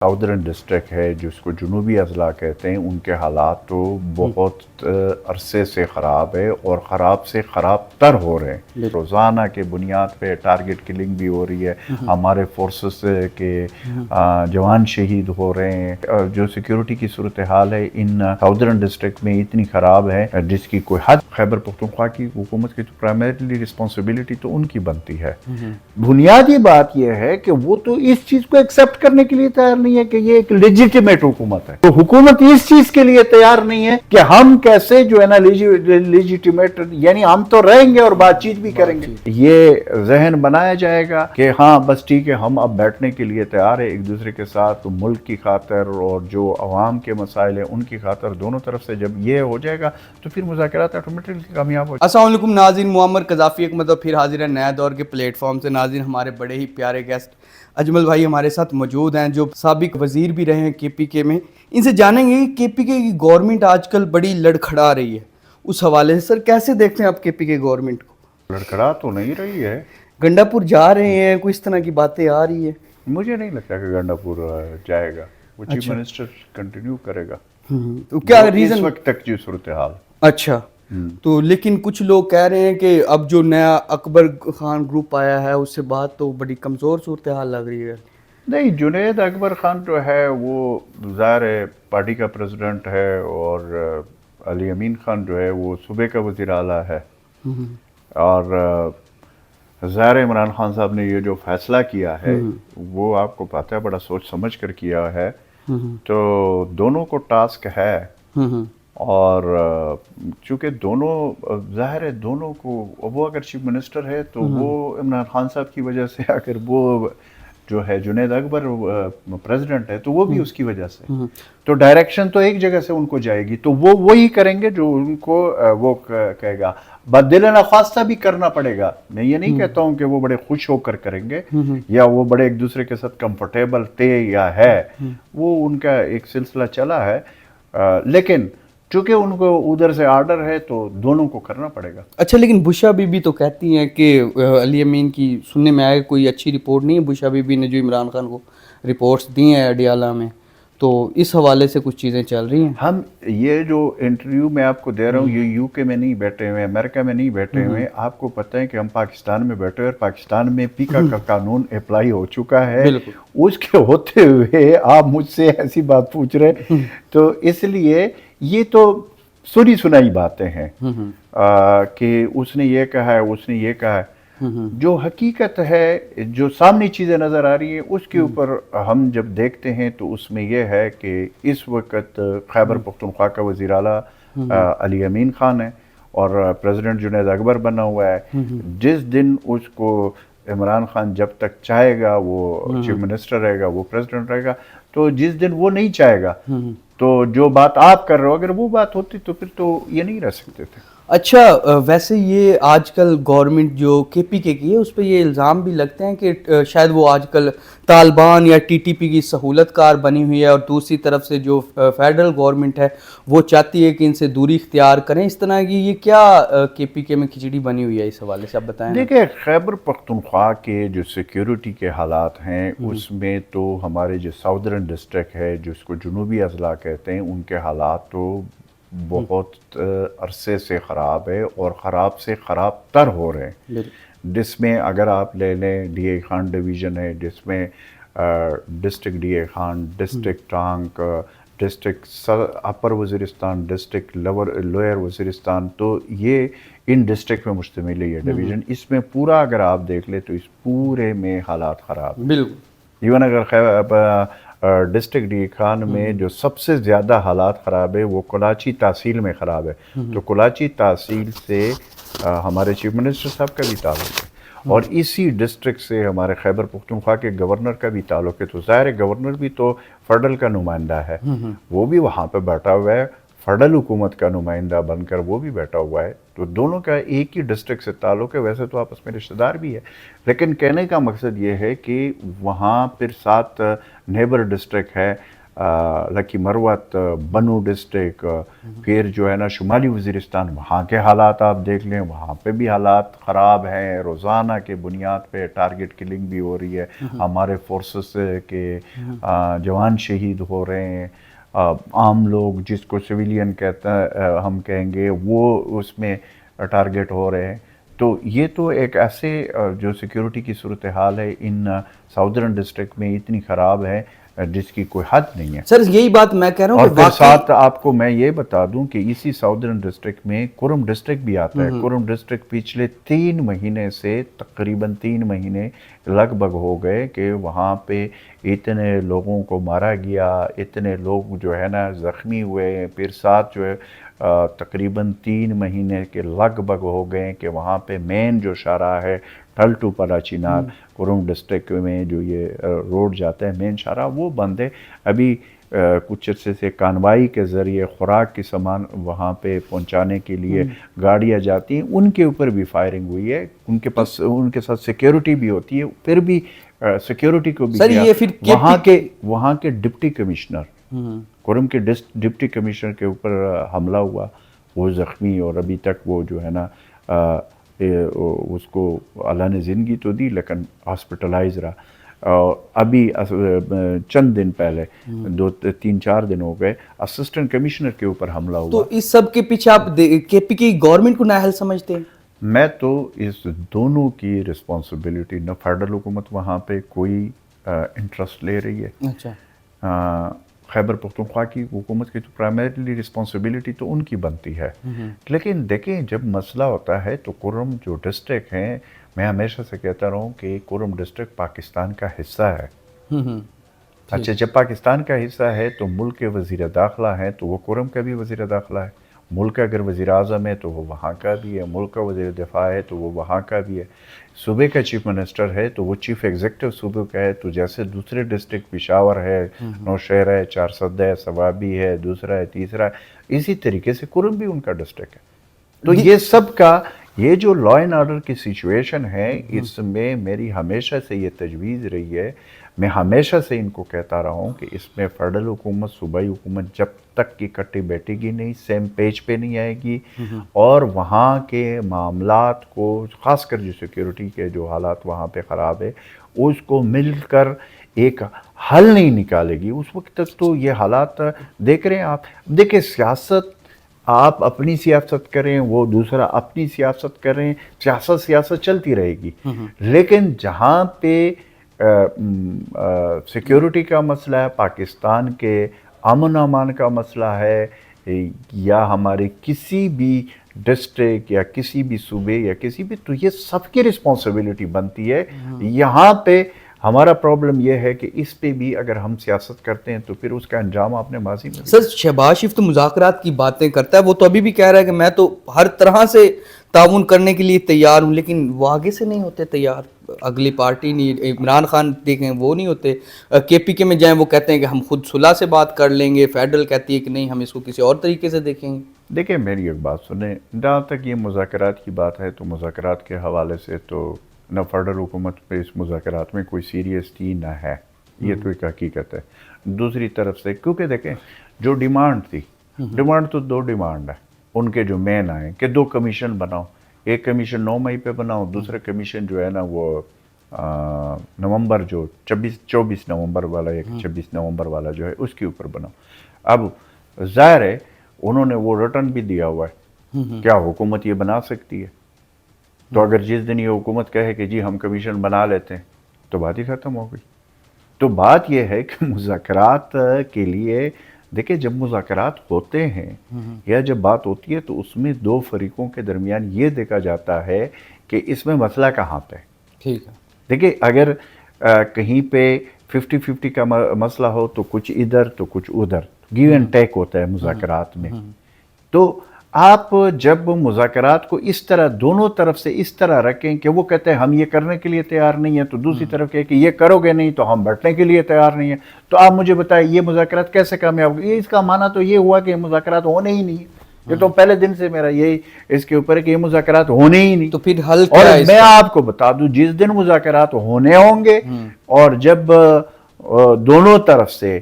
Southern district है जिसको जनूबी अजला कहते हैं, उनके हालात तो बहुत अरसे से ख़राब है और ख़राब से ख़राब तर हो रहे हैं। रोज़ाना के बुनियाद पे टारगेट किलिंग भी हो रही है, हमारे फोर्सेस के जवान शहीद हो रहे हैं। जो सिक्योरिटी की सूरत हाल है इन साउदर्न डिस्ट्रिक्ट में इतनी ख़राब है जिसकी कोई हद खैबर पख्तूनख्वा की हुकूमत की तो प्राइमरीली रिस्पॉन्सिबिलिटी तो उनकी बनती है। बुनियादी बात यह है कि वो तो इस चीज़ को एक्सेप्ट करने के लिए तैयार नहीं है कि ये एक लेजिटिमेट हुकूमत है। तो हुकूमत इस चीज के लिए तैयार नहीं है कि हम कैसे जो है ना लेजिटिमेट, यानी हम तो रहेंगे और बातचीत भी करेंगे। ये जहन बनाया जाएगा कि हाँ बस ठीक है, हम अब बैठने के लिए तैयार है एक दूसरे के साथ, तो मुल्क की खातर और जो अवाम के मसाइल है उनकी खातर दोनों तरफ से जब ये हो जाएगा तो फिर मुज़ाकरात ऑटोमेटिकली कामयाब हो जाएगा। अस्सलाम वालेकुम नाज़रीन, मुअम्मर क़ज़ाफ़ी एक मतलब फिर हाजिर है नया दौर के प्लेटफॉर्म से। नाज़रीन, हमारे बड़े ही प्यारे गेस्ट अजमल भाई हमारे साथ मौजूद हैं जो साबिक वज़ीर भी रहे हैं KPK में। इनसे जानेंगे कि KPK की गवर्नमेंट आजकल बड़ी लड़खड़ा रही है, उस हवाले से सर कैसे देखते हैं आप KPK गवर्नमेंट को? लड़खड़ा तो नहीं रही है, गंडापुर जा रहे हैं, कोई इस तरह की बातें आ रही है। मुझे नहीं लगता कि गंडापुर जाएगा, वो चीफ मिनिस्टर कंटिन्यू करेगा। तो क्या रीज़न इस वक्त तक जो सूरत हाल। अच्छा, तो लेकिन कुछ लोग कह रहे हैं कि अब जो नया अकबर खान ग्रुप आया है उससे बात तो बड़ी कमज़ोर सूरत हाल लग रही है। नहीं, जुनैद अकबर खान जो है वो ज़ाहिर पार्टी का प्रेसिडेंट है और अली अमीन खान जो है वो सूबे का वज़ीर आला है और ज़ाहिर इमरान खान साहब ने ये जो फैसला किया है वो आपको पता है बड़ा सोच समझ कर किया है, तो दोनों को टास्क है और चूँकि दोनों ज़ाहिर है दोनों को, वो अगर चीफ मिनिस्टर है तो वो इमरान खान साहब की वजह से, अगर वो जो है जुनैद अकबर प्रेसिडेंट है तो वो भी उसकी वजह से, तो डायरेक्शन तो एक जगह से उनको जाएगी, तो वो वही करेंगे जो उनको वो कहेगा। बदिल नख्वास्ता भी करना पड़ेगा, मैं ये नहीं कहता हूँ कि वो बड़े खुश होकर करेंगे या वो बड़े एक दूसरे के साथ कंफर्टेबल थे या है, वो उनका एक सिलसिला चला है, लेकिन चूँकि उनको उधर से आर्डर है तो दोनों को करना पड़ेगा। अच्छा, लेकिन बुशा बीबी तो कहती हैं कि अली अमीन की सुनने में आया कोई अच्छी रिपोर्ट नहीं है बुशा बीबी ने जो इमरान खान को रिपोर्ट्स दी हैं अडियाला में, तो इस हवाले से कुछ चीज़ें चल रही हैं। हम ये जो इंटरव्यू मैं आपको दे रहा हूँ ये UK में नहीं बैठे हुए, अमेरिका में नहीं बैठे हुए, आपको पता है कि हम पाकिस्तान में बैठे हुए और पाकिस्तान में पीका का कानून अप्लाई हो चुका है, उसके होते हुए आप मुझसे ऐसी बात पूछ रहे, तो इसलिए ये तो सुनी सुनाई बातें हैं कि उसने ये कहा है, उसने ये कहा है। जो हकीकत है, जो सामने चीज़ें नज़र आ रही है उसके ऊपर हम जब देखते हैं तो उसमें यह है कि इस वक्त खैबर पख्तूनख्वा का वज़ीर आला अली अमीन खान है और प्रेसिडेंट जुनैद अकबर बना हुआ है। जिस दिन उसको इमरान खान जब तक चाहेगा वो चीफ मिनिस्टर रहेगा, वो प्रेसिडेंट रहेगा, तो जिस दिन वो नहीं चाहेगा तो जो बात आप कर रहे हो अगर वो बात होती तो फिर तो ये नहीं रह सकते थे। अच्छा, वैसे ये आजकल गवर्नमेंट जो KPK की है उस पर ये इल्ज़ाम भी लगते हैं कि शायद वो आजकल तालिबान या TTP की सहूलतकार बनी हुई है और दूसरी तरफ से जो फेडरल गवर्नमेंट है वो चाहती है कि इनसे दूरी इख्तियार करें, इस तरह की ये क्या KPK में खिचड़ी बनी हुई है, इस हवाले से आप बताएं। देखिए, खैबर पख्तूनख्वा के जो सिक्योरिटी के हालात हैं उसमें तो हमारे जो साउदर्न डिस्ट्रिक्ट है जिसको जनूबी अजला कहते हैं उनके हालात तो बहुत अरसे से ख़राब है और ख़राब से ख़राब तर हो रहे हैं, जिसमें अगर आप ले लें DA खान डिवीज़न है जिसमें डिस्ट्रिक्ट DA खान, डिस्ट्रिक्ट टांग, डिस्ट्रिक्ट अपर वज़ीरिस्तान, डिस्ट्रिक्ट लोअर वज़ीरिस्तान, तो ये इन डिस्ट्रिक्ट में मुश्तमिल है ये डिवीज़न। इसमें पूरा अगर आप देख ले तो इस पूरे में हालात ख़राब, बिल्कुल। इवन अगर डिस्ट्रिक्ट DA खान में जो सबसे ज़्यादा हालात ख़राब है वो कराची तहसील में ख़राब है, तो कराची तहसील से हमारे चीफ मिनिस्टर साहब का भी ताल्लुक़ है और इसी डिस्ट्रिक्ट से हमारे खैबर पख्तूनख्वा के गवर्नर का भी ताल्लुक़ है, तो ज़ाहिर गवर्नर भी तो फेडरल का नुमाइंदा है, वो भी वहाँ पर बैठा हुआ है, फेडरल हुकूमत का नुमाइंदा बनकर वो भी बैठा हुआ है, तो दोनों का एक ही डिस्ट्रिक्ट से ताल्लुक़ है। वैसे तो आपस में रिश्तेदार भी है, लेकिन कहने का मकसद ये है कि वहाँ फिर 7 नेबर डिस्ट्रिक्ट है लकी मरवत, बनू डिस्ट्रिक्ट, फिर जो है ना शुमाली वज़ीरिस्तान, वहाँ के हालात आप देख लें, वहाँ पे भी हालात ख़राब हैं। रोज़ाना के बुनियाद पे टारगेट किलिंग भी हो रही है, हमारे फोर्सेस के जवान शहीद हो रहे हैं, आम लोग जिसको सिविलियन कहता है हम कहेंगे वो उसमें टारगेट हो रहे हैं। तो ये तो एक ऐसे जो सिक्योरिटी की सूरत हाल है इन साउदर्न डिस्ट्रिक्ट में इतनी ख़राब है जिसकी कोई हद नहीं है। सर यही बात मैं कह रहा हूँ। और फिर साथ आपको मैं ये बता दूं कि इसी साउदर्न डिस्ट्रिक्ट में कुरम डिस्ट्रिक्ट भी आता है। कुरम डिस्ट्रिक्ट पिछले 3 महीने से तकरीबन 3 महीने लगभग हो गए कि वहाँ पे इतने लोगों को मारा गया, इतने लोग जो है ना ज़ख्मी हुए, फिर साथ जो है तकरीबन 3 महीने के लगभग हो गए कि वहाँ पे मेन जो शाहराह है ठल टू पलाचीनार कुरुम डिस्ट्रिक्ट में जो ये रोड जाता है मेन शाहराह वो बंद है। अभी कुछ अर्से से कानवाई के ज़रिए खुराक की सामान वहाँ पे पहुँचाने के लिए गाड़ियाँ जाती हैं, उनके ऊपर भी फायरिंग हुई है। उनके पास उनके साथ सिक्योरिटी भी होती है, फिर भी सिक्योरिटी को भी सर ये फिर वहाँ के डिप्टी कमिश्नर कुरुम के डिप्टी कमिश्नर के ऊपर हमला हुआ, वो ज़ख्मी और अभी तक वो जो है ना उसको अल्लाह ने ज़िंदगी तो दी लेकिन हॉस्पिटलाइज रहा। और अभी चंद दिन पहले 2-3-4 दिन हो गए असिस्टेंट कमिश्नर के ऊपर हमला हुआ। तो इस सब के पीछे आप केपी की गवर्नमेंट को नाअहल समझते हैं? मैं तो इस दोनों की रिस्पॉन्सिबिलिटी, न फेडरल हुकूमत वहाँ पे कोई इंटरेस्ट ले रही है। अच्छा। खैबर पख्तूनख्वा की हुकूमत की तो प्राइमरीली रिस्पॉन्सिबिलिटी तो उनकी बनती है। लेकिन देखें जब मसला होता है तो कुरुम जो डिस्ट्रिक्ट हैं, मैं हमेशा से कहता रहा हूँ कि कुरुम डिस्ट्रिक्ट पाकिस्तान का हिस्सा है। अच्छा, जब पाकिस्तान का हिस्सा है तो मुल्क के वज़ीर दाखिला हैं तो वो कुरुम का भी वज़ीर दाखिला है। मुल्क का अगर वज़ीर आज़म है तो वो वहाँ का भी है, मुल्क का वज़ीर दिफा है तो वो वहाँ का भी है, सूबे का चीफ मिनिस्टर है तो वो चीफ एग्जीक्यूटिव सूबे का है। तो जैसे दूसरे डिस्ट्रिक्ट पेशावर है, नौशहरा है, चारसद है, सवाबी है, दूसरा है, तीसरा है, इसी तरीके से कुरुम भी उनका डिस्ट्रिक्ट है। तो ये सब का ये जो लॉ एंड ऑर्डर की सिचुएशन है इसमें मेरी हमेशा से ये तजवीज़ रही है, मैं हमेशा से इनको कहता रहा हूँ कि इसमें फेडरल हुकूमत सूबाई हुकूमत जब तक की इकट्ठी बैठेगी नहीं, सेम पेज पे नहीं आएगी और वहाँ के मामलात को ख़ासकर जो सिक्योरिटी के जो हालात वहाँ पे ख़राब है उसको मिलकर एक हल नहीं निकालेगी, उस वक्त तक तो ये हालात देख रहे हैं आप। देखिए सियासत, आप अपनी सियासत करें, वो दूसरा अपनी सियासत करें, सियासत चलती रहेगी। लेकिन जहाँ पे सिक्योरिटी का मसला है, पाकिस्तान के अमन अमान का मसला है, या हमारे किसी भी डिस्ट्रिक्ट या किसी भी सूबे या किसी भी, तो ये सबकी रिस्पॉन्सिबिलिटी बनती है। यहाँ पे हमारा प्रॉब्लम यह है कि इस पे भी अगर हम सियासत करते हैं तो फिर उसका अंजाम आपने माजी में। सर शहबाज शरीफ तो मुज़ाकरात की बातें करता है, वो तो अभी भी कह रहा है कि मैं तो हर तरह से ताउन करने के लिए तैयार हूँ, लेकिन वो आगे से नहीं होते तैयार। अगली पार्टी नहीं, इमरान खान देखें वो नहीं होते, केपीके में जाएं वो कहते हैं कि हम खुद सुलह से बात कर लेंगे, फेडरल कहती है कि नहीं हम इसको किसी और तरीके से देखेंगे। देखिए मेरी एक बात सुने, जहाँ तक ये मुज़ाकरात की बात है तो मुज़ाकरात के हवाले से तो न फेडरल हुकूमत पे इस मुज़ाकरात में कोई सीरियस थी न है, ये तो एक हकीकत है। दूसरी तरफ से क्योंकि देखें जो डिमांड थी, डिमांड तो 2 डिमांड है उनके जो मेन आए कि 2 कमीशन बनाओ, एक कमीशन 9 मई पे बनाओ, दूसरा कमीशन जो है ना वो नवंबर जो 24 नवंबर वाला या 26 नवंबर वाला जो है उसके ऊपर बनाओ। अब ज़ाहिर है उन्होंने वो रिटर्न भी दिया हुआ है, क्या हुकूमत ये बना सकती है? तो अगर जिस दिन ये हुकूमत कहे कि जी हम कमीशन बना लेते हैं तो बात ही ख़त्म हो गई। तो बात यह है कि मुज़ाकरात के लिए देखिए जब मुज़ाकरात होते हैं या जब बात होती है तो उसमें 2 फरीकों के दरमियान ये देखा जाता है कि इसमें मसला कहाँ पे है। ठीक है, देखिए अगर कहीं पे 50-50 का मसला हो तो कुछ इधर तो कुछ उधर, गिव एंड टेक होता है मुज़ाकरात में। तो आप जब मुज़ाकरात को इस तरह दोनों तरफ से इस तरह रखें कि वो कहते हैं हम ये करने के लिए तैयार नहीं है, तो दूसरी तरफ कहे कि ये करोगे नहीं तो हम बैठने के लिए तैयार नहीं है, तो आप मुझे बताएं ये मुज़ाकरात कैसे कामयाब होगी? इसका माना तो ये हुआ कि मुज़ाकरात होने ही नहीं है। ये तो पहले दिन से मेरा यही इसके ऊपर है कि ये मुज़ाकरात होने ही नहीं। तो फिर हल क्या है? और मैं आपको बता दूं जिस दिन मुज़ाकरात होने होंगे और जब दोनों तरफ से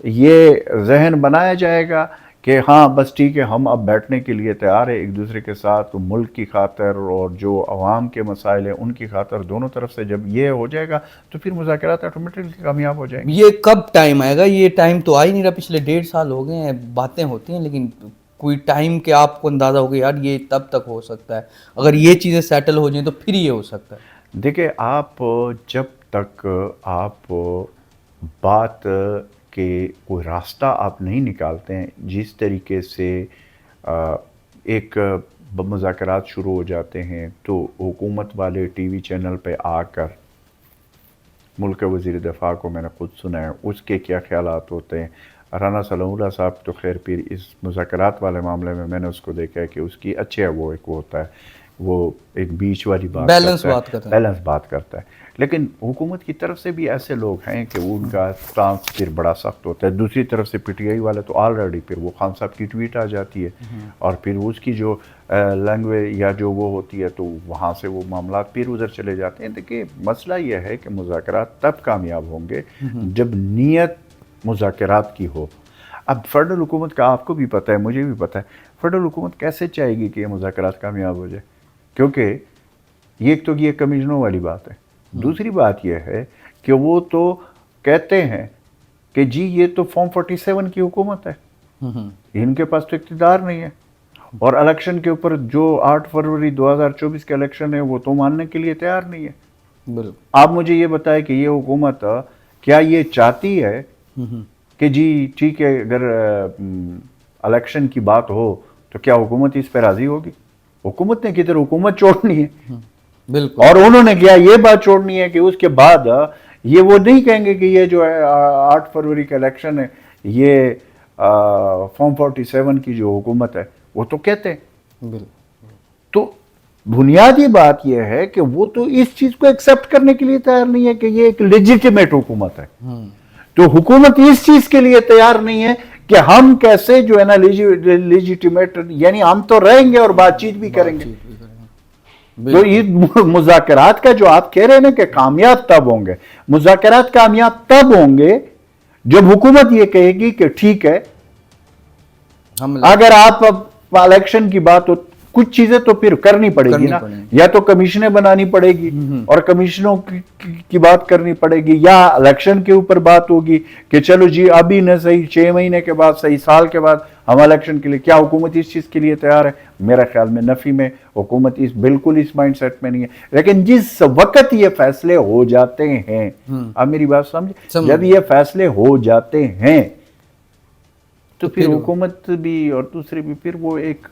یہ ذہن بنایا جائے گا کہ ہاں بس ٹھیک ہے، ہم اب بیٹھنے کے لیے تیار ہیں ایک دوسرے کے ساتھ، ملک کی خاطر اور جو عوام کے مسائل ہیں ان کی خاطر، دونوں طرف سے جب یہ ہو جائے گا تو پھر مذاکرات آٹومیٹکلی کامیاب ہو جائیں گے۔ یہ کب ٹائم آئے گا؟ یہ ٹائم تو آ ہی نہیں رہا، پچھلے 1.5 سال ہو گئے ہیں، باتیں ہوتی ہیں لیکن کوئی ٹائم کہ آپ کو اندازہ ہوگا یار یہ تب تک ہو سکتا ہے، اگر یہ چیزیں سیٹل ہو جائیں تو پھر یہ ہو سکتا ہے۔ دیکھیں، آپ جب تک آپ بات کے کوئی راستہ آپ نہیں نکالتے ہیں، جس طریقے سے ایک مذاکرات شروع ہو جاتے ہیں تو حکومت والے ٹی وی چینل پہ آ کر، ملک کے وزیر دفاع کو میں نے خود سنا ہے، اس کے کیا خیالات ہوتے ہیں۔ رانا ثناء اللہ صاحب تو خیر پھر اس مذاکرات والے معاملے میں نے اس کو دیکھا ہے کہ اس کی اچھے وہ ایک ہوتا ہے، وہ ایک بیچ والی بات بیلنس کرتا ہے، بات کرتا ہے۔ بیلنس بات کرتا ہے۔ لیکن حکومت کی طرف سے بھی ایسے لوگ ہیں کہ ان کا سٹانس پھر بڑا سخت ہوتا ہے۔ دوسری طرف سے پی ٹی آئی والے تو آلریڈی پھر وہ خان صاحب کی ٹویٹ آ جاتی ہے اور پھر اس کی جو لینگویج یا جو وہ ہوتی ہے تو وہاں سے وہ معاملات پھر ادھر چلے جاتے ہیں۔ دیکھیں، مسئلہ یہ ہے کہ مذاکرات تب کامیاب ہوں گے جب نیت مذاکرات کی ہو۔ اب فیڈرل حکومت کا آپ کو بھی پتہ ہے، مجھے بھی پتہ ہے، فیڈرل حکومت کیسے چاہے گی کہ یہ مذاکرات کامیاب ہو جائے؟ کیونکہ ایک تو یہ کمیشنوں والی بات ہے، دوسری بات یہ ہے کہ وہ تو کہتے ہیں کہ جی یہ تو فارم 47 کی حکومت ہے، ان کے پاس تو اقتدار نہیں ہے، اور الیکشن کے اوپر جو 8 فروری 2024 کے الیکشن ہے وہ تو ماننے کے لیے تیار نہیں ہے۔ بالکل۔ آپ مجھے یہ بتائیں کہ یہ حکومت کیا یہ چاہتی ہے کہ جی ٹھیک ہے اگر الیکشن کی بات ہو تو کیا حکومت اس پہ راضی ہوگی؟ حکومت نے کدھر حکومت چھوڑنی ہے، بالکل، اور انہوں نے کیا یہ بات چھوڑنی ہے کہ اس کے بعد یہ وہ نہیں کہیں گے کہ یہ جو ہے 8 فروری کا الیکشن ہے یہ فارم 47 کی جو حکومت ہے وہ تو کہتے ہیں۔ بالکل۔ تو بنیادی بات یہ ہے کہ وہ تو اس چیز کو ایکسیپٹ کرنے کے لیے تیار نہیں ہے کہ یہ ایک لیجیٹیمیٹ حکومت ہے۔ تو حکومت اس چیز کے لیے تیار نہیں ہے کہ ہم کیسے جو ہے نا لیجیٹیمیٹ، یعنی ہم تو رہیں گے اور بات چیت بھی کریں گے۔ تو یہ مذاکرات کا جو آپ کہہ رہے ہیں نا کہ کامیاب تب ہوں گے، مذاکرات کامیاب تب ہوں گے جب حکومت یہ کہے گی کہ ٹھیک ہے اگر آپ اب الیکشن کی بات ہو، کچھ چیزیں تو پھر کرنی پڑے گی نا، یا تو کمیشنیں بنانی پڑے گی اور کمیشنوں کی بات کرنی پڑے گی، یا الیکشن کے اوپر بات ہوگی کہ چلو جی ابھی نہ صحیح 6 مہینے کے بعد، صحیح سال کے بعد ہم الیکشن کے لیے۔ کیا حکومت اس چیز کے لیے تیار ہے؟ میرا خیال میں نفی میں حکومت بالکل اس مائنڈ سیٹ میں نہیں ہے۔ لیکن جس وقت یہ فیصلے ہو جاتے ہیں، اب میری بات سمجھے، جب یہ فیصلے ہو جاتے ہیں تو پھر حکومت بھی اور دوسری بھی پھر وہ ایک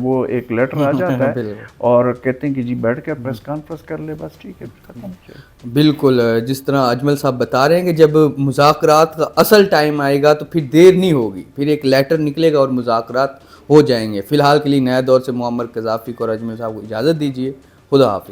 وہ ایک لیٹر آ جاتا ہے اور کہتے ہیں کہ جی بیٹھ کے پریس کانفرنس کر لے، بس ٹھیک ہے ختم۔ بالکل، جس طرح اجمل صاحب بتا رہے ہیں کہ جب مذاکرات کا اصل ٹائم آئے گا تو پھر دیر نہیں ہوگی، پھر ایک لیٹر نکلے گا اور مذاکرات ہو جائیں گے۔ فی الحال کے لیے نیا دور سے معمر قذافی کو اور اجمل صاحب کو اجازت دیجیے، خدا حافظ۔